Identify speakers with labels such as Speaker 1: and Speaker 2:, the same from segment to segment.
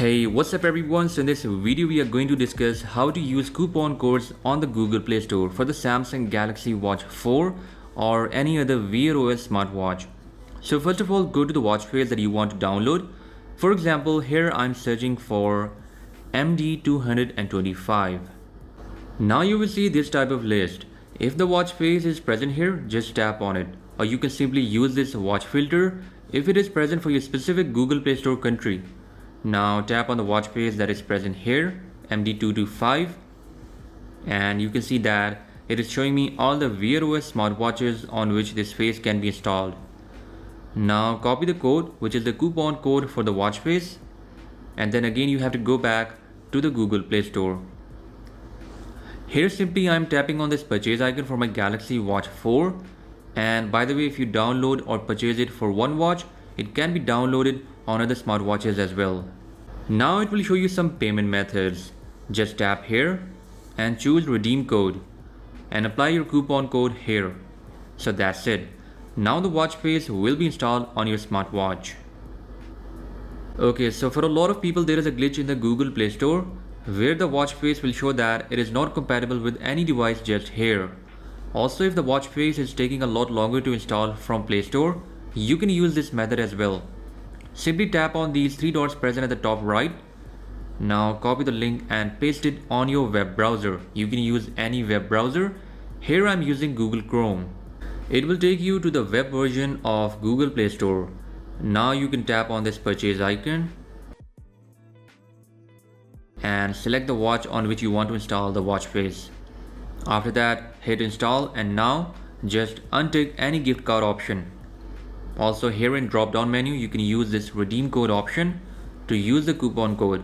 Speaker 1: Hey, what's up everyone? So in this video we are going to discuss how to use coupon codes on the Google Play Store for the Samsung Galaxy Watch 4 or any other Wear OS smartwatch. So first of all, go to the watch face that you want to download. For example, here I'm searching for MD225. Now you will see this type of list. If the watch face is present here, just tap on it. Or you can simply use this watch filter if it is present for your specific Google Play Store country. Now tap on the watch face that is present here, MD225, and you can see that it is showing me all the Wear OS smartwatches on which this face can be installed. Now copy the code, which is the coupon code for the watch face, and then again you have to go back to the Google Play Store. Here simply I am tapping on this purchase icon for my Galaxy Watch 4, and by the way, if you download or purchase it for one watch, it can be downloaded on other smartwatches as well. Now it will show you some payment methods. Just tap here and choose redeem code and apply your coupon code here. So that's it. Now the watch face will be installed on your smartwatch. Okay, so for a lot of people there is a glitch in the Google Play Store where the watch face will show that it is not compatible with any device just here. Also, if the watch face is taking a lot longer to install from Play Store, you can use this method as well. Simply tap on these three dots present at the top right. Now copy the link and paste it on your web browser. You can use any web browser. Here I'm using Google Chrome. It will take you to the web version of Google Play Store. Now you can tap on this purchase icon and select the watch on which you want to install the watch face. After that, hit install, and now just untick any gift card option. Also, here in drop down menu you can use this redeem code option to use the coupon code.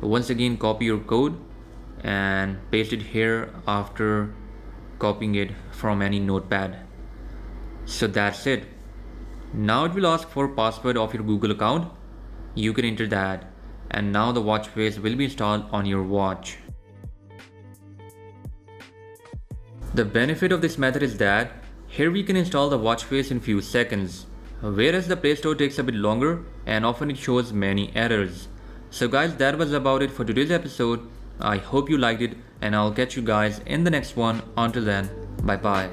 Speaker 1: Once again, copy your code and paste it here after copying it from any notepad. So that's it. Now it will ask for password of your Google account. You can enter that, and now the watch face will be installed on your watch. The benefit of this method is that here we can install the watch face in few seconds, whereas the Play Store takes a bit longer and often it shows many errors. So guys, that was about it for today's episode. I hope you liked it, and I'll catch you guys in the next one. Until then, bye bye.